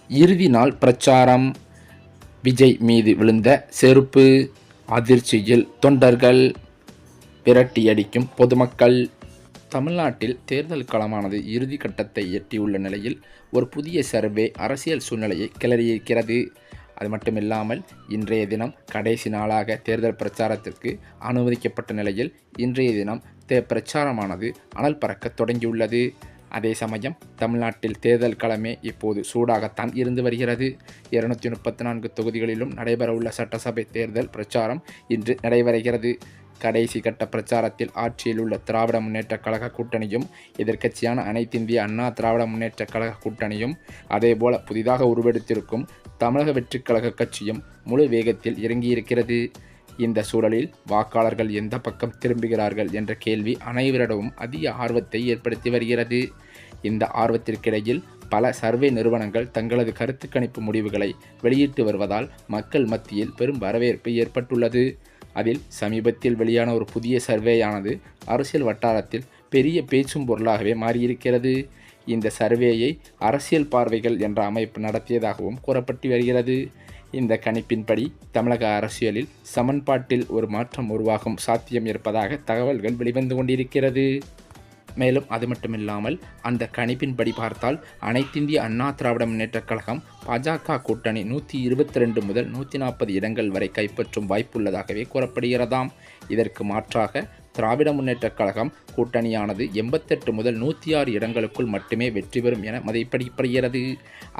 இறுதி நாள் பிரச்சாரம். விஜய் மீது விழுந்த செருப்பு. அதிர்ச்சியில் தொண்டர்கள். விரட்டியடிக்கும் பொதுமக்கள். தமிழ்நாட்டில் தேர்தல் களமானது இறுதி கட்டத்தை எட்டியுள்ள நிலையில் ஒரு புதிய சர்வே அரசியல் சூழ்நிலையை கிளறியிருக்கிறது. அது மட்டுமில்லாமல் இன்றைய தினம் கடைசி நாளாக தேர்தல் பிரச்சாரத்திற்கு அனுமதிக்கப்பட்ட நிலையில் இன்றைய தினம் பிரச்சாரமானது அனல் பறக்க தொடங்கியுள்ளது. அதே சமயம் தமிழ்நாட்டில் தேர்தல் களமே இப்போது சூடாகத்தான் இருந்து வருகிறது. 234 தொகுதிகளிலும் நடைபெறவுள்ள சட்டசபை தேர்தல் பிரச்சாரம் இன்று நடைபெறுகிறது. கடைசி கட்ட பிரச்சாரத்தில் ஆட்சியில் உள்ள திராவிட முன்னேற்ற கழக கூட்டணியும் எதிர்க்கட்சியான அனைத்திந்திய அண்ணா திராவிட முன்னேற்ற கழக கூட்டணியும் அதேபோல புதிதாக உருவெடுத்திருக்கும் தமிழக வெற்றிக் கழக கட்சியும் முழு வேகத்தில் இறங்கியிருக்கிறது. இந்த சூழலில் வாக்காளர்கள் எந்த பக்கம் திரும்புகிறார்கள் என்ற கேள்வி அனைவரிடமும் அதிக ஆர்வத்தை ஏற்படுத்தி வருகிறது. இந்த ஆர்வத்திற்கிடையில் பல சர்வே நிறுவனங்கள் தங்களது கருத்து கணிப்பு முடிவுகளை வெளியிட்டு வருவதால் மக்கள் மத்தியில் பெரும் வரவேற்பு ஏற்பட்டுள்ளது. அதில் சமீபத்தில் வெளியான ஒரு புதிய சர்வேயானது அரசியல் வட்டாரத்தில் பெரிய பேச்சும் பொருளாகவே மாறியிருக்கிறது. இந்த சர்வேயை அரசியல் பார்வைகள் என்ற அமைப்பு நடத்தியதாகவும் கூறப்பட்டு வருகிறது. இந்த கணிப்பின்படி தமிழக அரசியலில் சமன்பாட்டில் ஒரு மாற்றம் உருவாகும் சாத்தியம் இருப்பதாக தகவல்கள் வெளிவந்து கொண்டிருக்கிறது. மேலும் அது மட்டுமில்லாமல் அந்த கணிப்பின்படி பார்த்தால் அனைத்திந்திய அண்ணா திராவிட முன்னேற்றக் கழகம் பாஜக கூட்டணி 122 முதல் 140 இடங்கள் வரை கைப்பற்றும் வாய்ப்புள்ளதாகவே கூறப்படுகிறதாம். இதற்கு மாற்றாக திராவிட முன்னேற்றக் கழகம் கூட்டணியானது 88 முதல் 106 இடங்களுக்குள் மட்டுமே வெற்றி பெறும் என மதிப்பிடப்படுகிறது.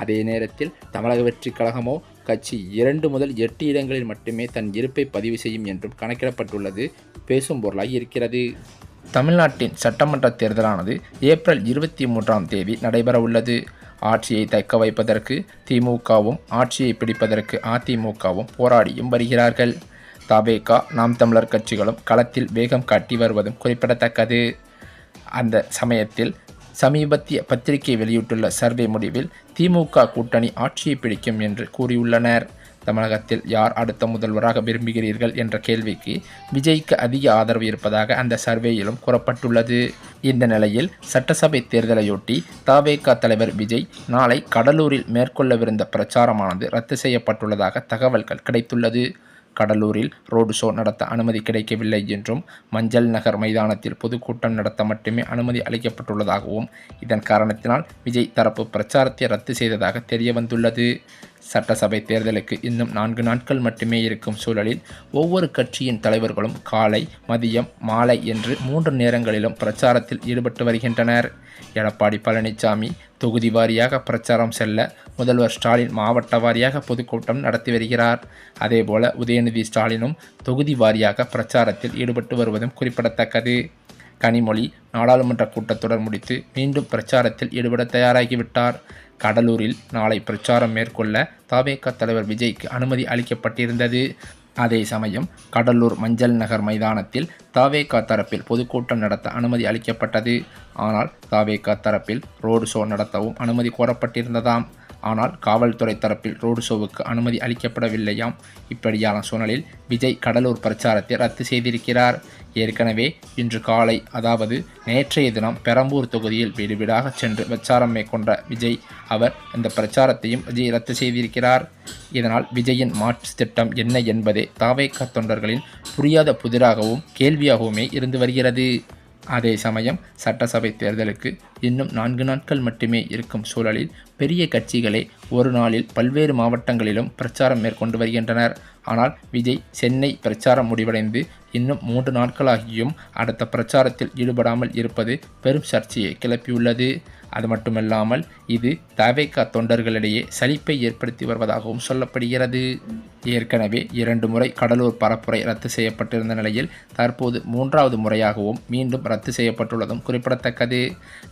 அதே நேரத்தில் தமிழக வெற்றிக் கழகமோ கட்சி 2 முதல் 8 இடங்களில் மட்டுமே தன் இருப்பை பதிவு செய்யும் என்றும் கணக்கிடப்பட்டுள்ளது பேசும் பொருளாய் இருக்கிறது. தமிழ்நாட்டின் சட்டமன்ற தேர்தலானது ஏப்ரல் 23ஆம் தேதி நடைபெற உள்ளது. ஆட்சியை தக்க வைப்பதற்கு திமுகவும் ஆட்சியை பிடிப்பதற்கு அதிமுகவும் போராடியும் வருகிறார்கள். தவேகா நாம் தமிழர் கட்சிகளும் களத்தில் வேகம் காட்டி வருவதும் குறிப்பிடத்தக்கது. அந்த சமயத்தில் சமீபத்திய பத்திரிகை வெளியிட்டுள்ள சர்வே முடிவில் திமுக கூட்டணி ஆட்சியை பிடிக்கும் என்று கூறியுள்ளனர். தமிழகத்தில் யார் அடுத்த முதல்வராக விரும்புகிறீர்கள் என்ற கேள்விக்கு விஜய்க்கு அதிக ஆதரவு இருப்பதாக அந்த சர்வேயிலும் கூறப்பட்டுள்ளது. இந்த நிலையில் சட்டசபை தேர்தலையொட்டி தவேகா தலைவர் விஜய் நாளை கடலூரில் மேற்கொள்ளவிருந்த பிரச்சாரமானது ரத்து செய்யப்பட்டுள்ளதாக தகவல்கள் கிடைத்துள்ளது. கடலூரில் ரோடு ஷோ நடத்த அனுமதி கிடைக்கவில்லை என்றும் மஞ்சள் நகர் மைதானத்தில் பொதுக்கூட்டம் நடத்த மட்டுமே அனுமதி அளிக்கப்பட்டுள்ளதாகவும் இதன் காரணத்தினால் விஜய் தரப்பு பிரச்சாரத்தை ரத்து செய்ததாக தெரிய வந்துள்ளது. சட்டசபை தேர்தலுக்கு இன்னும் 4 நாட்கள் மட்டுமே இருக்கும் சூழலில் ஒவ்வொரு கட்சியின் தலைவர்களும் காலை, மதியம், மாலை என்று 3 நேரங்களிலும் பிரச்சாரத்தில் ஈடுபட்டு வருகின்றனர். எடப்பாடி பழனிசாமி தொகுதி வாரியாக பிரச்சாரம் செல்ல முதல்வர் ஸ்டாலின் மாவட்ட வாரியாக பொதுக்கூட்டம் நடத்தி வருகிறார். அதேபோல உதயநிதி ஸ்டாலினும் தொகுதி வாரியாக பிரச்சாரத்தில் ஈடுபட்டு வருவதும் குறிப்பிடத்தக்கது. கனிமொழி நாடாளுமன்ற கூட்டத்தொடர் முடித்து மீண்டும் பிரச்சாரத்தில் ஈடுபட தயாராகிவிட்டார். கடலூரில் நாளை பிரச்சாரம் மேற்கொள்ள தவேகா தலைவர் விஜய்க்கு அனுமதி அளிக்கப்பட்டிருந்தது. அதே சமயம் கடலூர் மஞ்சள் நகர் மைதானத்தில் தவேகா தரப்பில் பொதுக்கூட்டம் நடத்த அனுமதி அளிக்கப்பட்டது. ஆனால் தவேகா தரப்பில் ரோடு ஷோ நடத்தவும் அனுமதி கோரப்பட்டிருந்ததாம். ஆனால் காவல்துறை தரப்பில் ரோடு ஷோவுக்கு அனுமதி அளிக்கப்படவில்லையாம். இப்படியான சூழலில் விஜய் கடலூர் பிரச்சாரத்தை ரத்து செய்திருக்கிறார். ஏற்கனவே இன்று காலை, அதாவது நேற்றைய தினம் பெரம்பூர் தொகுதியில் வீடு வீடாக சென்று பிரச்சாரம் மேற்கொண்ட விஜய் இந்த பிரச்சாரத்தையும் விஜய் ரத்து செய்திருக்கிறார். இதனால் விஜயின் மாற்று திட்டம் என்ன என்பதே தவேகா தொண்டர்களின் புரியாத புதிராகவும் கேள்வியாகவுமே இருந்து வருகிறது. அதே சமயம் சட்டசபை தேர்தலுக்கு இன்னும் 4 நாட்கள் மட்டுமே இருக்கும் சூழலில் பெரிய கட்சிகளே ஒரு நாளில் பல்வேறு மாவட்டங்களிலும் பிரச்சாரம் மேற்கொண்டு வருகின்றனர். ஆனால் விஜய் சென்னை பிரச்சாரம் முடிவடைந்து இன்னும் 3 நாட்களாகியும் அடுத்த பிரச்சாரத்தில் ஈடுபடாமல் இருப்பது பெரும் சர்ச்சையை கிளப்பியுள்ளது. அது மட்டுமல்லாமல் இது தவேகா தொண்டர்களிடையே சலிப்பை ஏற்படுத்தி வருவதாகவும் சொல்லப்படுகிறது. ஏற்கனவே 2 முறை கடலூர் பரப்புரை ரத்து செய்யப்பட்டிருந்த நிலையில் தற்போது 3வது முறையாகவும் மீண்டும் ரத்து செய்யப்பட்டுள்ளதும் குறிப்பிடத்தக்கது.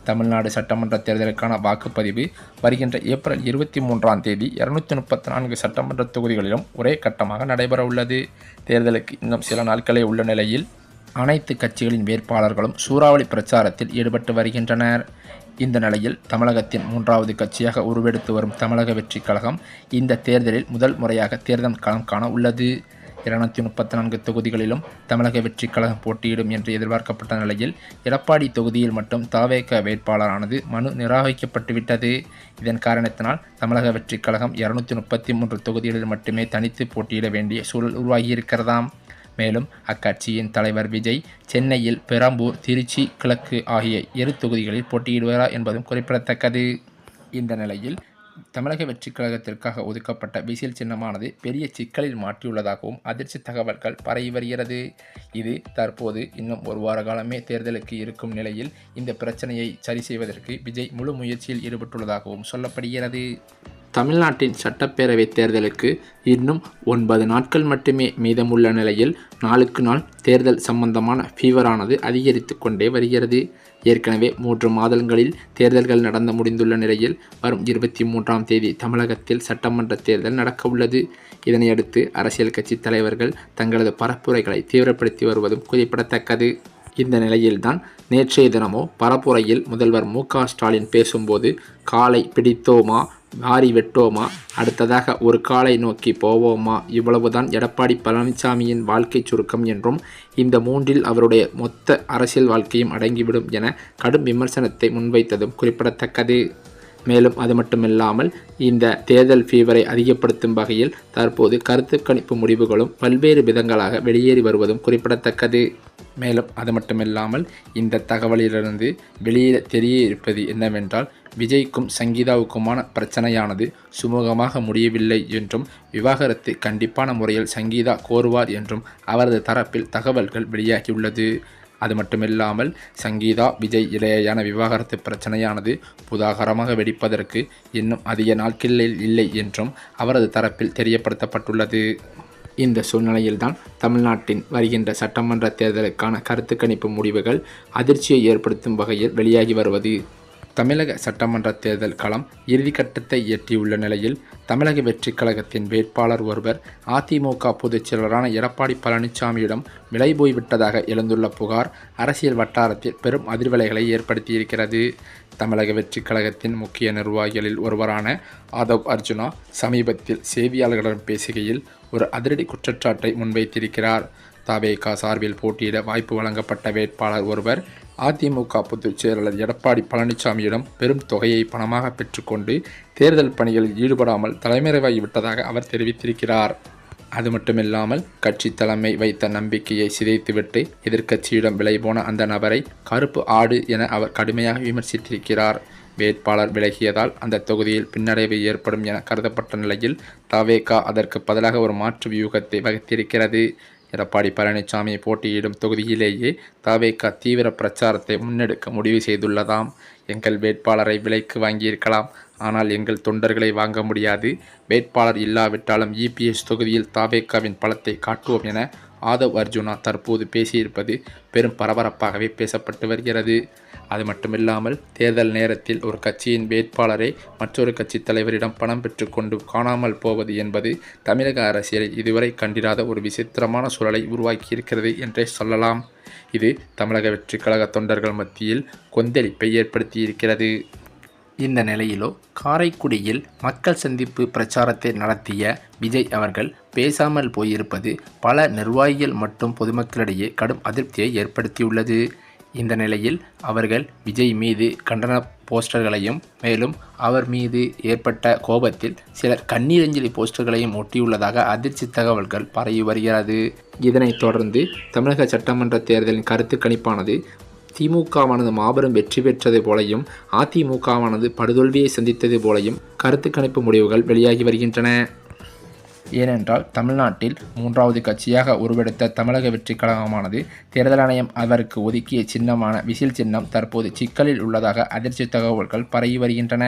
தமிழ்நாடு சட்டமன்ற தேர்தலுக்கான வாக்குப்பதிவு வருகின்ற ஏப்ரல் 23ஆம் தேதி 234 சட்டமன்ற தொகுதிகளிலும் ஒரே கட்டமாக நடைபெற உள்ளது. தேர்தலுக்கு இன்னும் சில நாட்களே உள்ள நிலையில் அனைத்து கட்சிகளின் வேட்பாளர்களும் சூறாவளி பிரச்சாரத்தில் ஈடுபட்டு வருகின்றனர். இந்த நிலையில் தமிழகத்தின் 3வது கட்சியாக உருவெடுத்து வரும் தமிழக வெற்றிக் கழகம் இந்த தேர்தலில் முதல் முறையாக தேர்தல் களம் காண உள்ளது. 234 தொகுதிகளிலும் தமிழக வெற்றிக் கழகம் போட்டியிடும் என்று எதிர்பார்க்கப்பட்ட நிலையில் எடப்பாடி தொகுதியில் மட்டும் தவேக வேட்பாளரானது மனு நிராகரிக்கப்பட்டுவிட்டது. இதன் காரணத்தினால் தமிழக வெற்றிக் கழகம் 233 தொகுதிகளில் மட்டுமே தனித்து போட்டியிட வேண்டிய சூழல் உருவாகியிருக்கிறதாம். மேலும் அக்கட்சியின் தலைவர் விஜய் சென்னையில் பெரம்பூர், திருச்சி கிழக்கு ஆகிய 2 தொகுதிகளில் போட்டியிடுவார் என்பதும் குறிப்பிடத்தக்கது. இந்த நிலையில் தமிழக வெற்றிக் கழகத்திற்காக ஒதுக்கப்பட்ட விசில் சின்னமானது பெரிய சிக்கலில் மாற்றியுள்ளதாகவும் அதிர்ச்சி தகவல்கள் பரவி வருகிறது. இது தற்போது இன்னும் ஒரு வார காலமே தேர்தலுக்கு இருக்கும் நிலையில் இந்த பிரச்சனையை சரி செய்வதற்கு விஜய் முழு முயற்சியில் ஈடுபட்டுள்ளதாகவும் சொல்லப்படுகிறது. தமிழ்நாட்டின் சட்டப்பேரவை தேர்தலுக்கு இன்னும் 9 நாட்கள் மட்டுமே மீதமுள்ள நிலையில் நாளுக்கு நாள் தேர்தல் சம்பந்தமான ஃபீவரானது அதிகரித்து கொண்டே வருகிறது. ஏற்கனவே 3 மாதங்களில் தேர்தல்கள் நடந்து முடிந்துள்ள நிலையில் வரும் 23ஆம் தேதி தமிழகத்தில் சட்டமன்ற தேர்தல் நடக்க உள்ளது. இதனையடுத்து அரசியல் கட்சி தலைவர்கள் தங்களது பரப்புரைகளை தீவிரப்படுத்தி வருவதும் குறிப்பிடத்தக்கது. இந்த நிலையில்தான் நேற்றைய தினமோ பரப்புரையில் முதல்வர் மு.க. ஸ்டாலின் பேசும்போது காலை பிடித்தோமா, வாரி வெட்டோமா, அடுத்ததாக ஒரு காலை நோக்கி போவோமா, இவ்வளவுதான் எடப்பாடி பழனிசாமியின் வாழ்க்கை சுருக்கம் என்றும் இந்த 3இல் அவருடைய மொத்த அரசியல் வாழ்க்கையும் அடங்கிவிடும் என கடும் விமர்சனத்தை முன்வைத்ததும் குறிப்பிடத்தக்கது. மேலும் அது மட்டுமில்லாமல் இந்த தேர்தல் ஃபீவரை அதிகப்படுத்தும் வகையில் தற்போது கருத்து கணிப்பு முடிவுகளும் பல்வேறு விதங்களாக வெளியேறி வருவதும் குறிப்பிடத்தக்கது. மேலும் அது மட்டுமில்லாமல் இந்த தகவலிலிருந்து வெளியே தெரிய இருப்பது என்னவென்றால் விஜய்க்கும் சங்கீதாவுக்குமான பிரச்சனையானது சுமூகமாக முடியவில்லை என்றும் விவாகரத்து கண்டிப்பான முறையில் சங்கீதா கோருவார் என்றும் அவரது தரப்பில் தகவல்கள் வெளியாகியுள்ளது. அது மட்டுமில்லாமல் சங்கீதா விஜய் இடையேயான விவாகரத்து பிரச்சனையானது புதாகரமாக வெடிப்பதற்கு இன்னும் அதிக நாட்களில் இல்லை என்றும் அவரது தரப்பில் தெரியப்படுத்தப்பட்டுள்ளது. இந்த சூழ்நிலையில்தான் தமிழ்நாட்டின் வருகின்ற சட்டமன்ற தேர்தலுக்கான கருத்து கணிப்பு முடிவுகள் அதிர்ச்சியை ஏற்படுத்தும் வகையில் வெளியாகி வருவது. தமிழக சட்டமன்ற தேர்தல் களம் இறுதிக்கட்டத்தை எட்டியுள்ள நிலையில் தமிழக வெற்றிக் கழகத்தின் வேட்பாளர் ஒருவர் அதிமுக பொதுச் செயலரான எடப்பாடி பழனிசாமியிடம் விலை போய்விட்டதாக எழுந்துள்ள புகார் அரசியல் வட்டாரத்தில் பெரும் அதிர்வலைகளை ஏற்படுத்தியிருக்கிறது. தமிழக வெற்றிக் கழகத்தின் முக்கிய நிர்வாகிகளில் ஒருவரான ஆதவ் அர்ஜுனா சமீபத்தில் செய்தியாளர்களிடம் பேசுகையில் ஒரு அதிரடி குற்றச்சாட்டை முன்வைத்திருக்கிறார். தவேக சார்பில் போட்டியிட வாய்ப்பு வழங்கப்பட்ட வேட்பாளர் ஒருவர் அதிமுக பொதுச் செயலாளர் எடப்பாடி பழனிசாமியிடம் பெரும் தொகையை பணமாக பெற்றுக்கொண்டு தேர்தல் பணிகளில் ஈடுபடாமல் தலைமறைவாகிவிட்டதாக அவர் தெரிவித்திருக்கிறார். அது மட்டுமில்லாமல் கட்சி தலைமை வைத்த நம்பிக்கையை சிதைத்துவிட்டு எதிர்க்கட்சியிடம் விலை போன அந்த நபரை கருப்பு ஆடு என அவர் கடுமையாக விமர்சித்திருக்கிறார். வேட்பாளர் விலகியதால் அந்த தொகுதியில் பின்னடைவு ஏற்படும் என கருதப்பட்ட நிலையில் தவேக அதற்கு பதிலாக ஒரு மாற்று வியூகத்தை வகுத்திருக்கிறது. எடப்பாடி பழனிசாமி போட்டியிடும் தொகுதியிலேயே தவேக தீவிர பிரச்சாரத்தை முன்னெடுக்க முடிவு செய்துள்ளதாம். எங்கள் வேட்பாளரை விலைக்கு வாங்கியிருக்கலாம், ஆனால் எங்கள் தொண்டர்களை வாங்க முடியாது. வேட்பாளர் இல்லாவிட்டாலும் இபிஎஸ் தொகுதியில் தவேகவின் பலத்தை காட்டுவோம் என ஆதவ் அர்ஜுனா தற்போது பேசியிருப்பது பெரும் பரபரப்பாகவே பேசப்பட்டு வருகிறது. அது மட்டுமில்லாமல் தேர்தல் நேரத்தில் ஒரு கட்சியின் வேட்பாளரை மற்றொரு கட்சி தலைவரிடம் பணம் பெற்றுக்கொண்டு காணாமல் போவது என்பது தமிழக அரசியலில் இதுவரை கண்டிராத ஒரு விசித்திரமான சூழலை உருவாக்கியிருக்கிறது என்றே சொல்லலாம். இது தமிழக வெற்றிக் கழக தொண்டர்கள் மத்தியில் கொந்தளிப்பை ஏற்படுத்தியிருக்கிறது. இந்த நிலையிலோ காரைக்குடியில் மக்கள் சந்திப்பு பிரச்சாரத்தை நடத்திய விஜய் அவர்கள் பேசாமல் போயிருப்பது பல நிர்வாகிகள் மற்றும் பொதுமக்களிடையே கடும் அதிருப்தியை ஏற்படுத்தியுள்ளது. இந்த நிலையில் அவர்கள் விஜய் மீது கண்டன போஸ்டர்களையும் மேலும் அவர் மீது ஏற்பட்ட கோபத்தில் சிலர் கண்ணீரஞ்சலி போஸ்டர்களையும் ஒட்டியுள்ளதாக அதிர்ச்சி தகவல்கள் பரவி வருகிறது. இதனைத் தொடர்ந்து தமிழக சட்டமன்ற தேர்தலின் கருத்து கணிப்பானது திமுகவானது மாபெரும் வெற்றி பெற்றது போலையும் அதிமுகவானது படுதோல்வியை சந்தித்தது போலையும் கருத்து கணிப்பு முடிவுகள் வெளியாகி வருகின்றன. ஏனென்றால் தமிழ்நாட்டில் 3வது கட்சியாக உருவெடுத்த தமிழக வெற்றிக் கழகமானது தேர்தல் ஆணையம் அவருக்கு ஒதுக்கிய சின்னமான விசில் சின்னம் தற்போது சிக்கலில் உள்ளதாக அதிர்ச்சி தகவல்கள் பரவி வருகின்றன.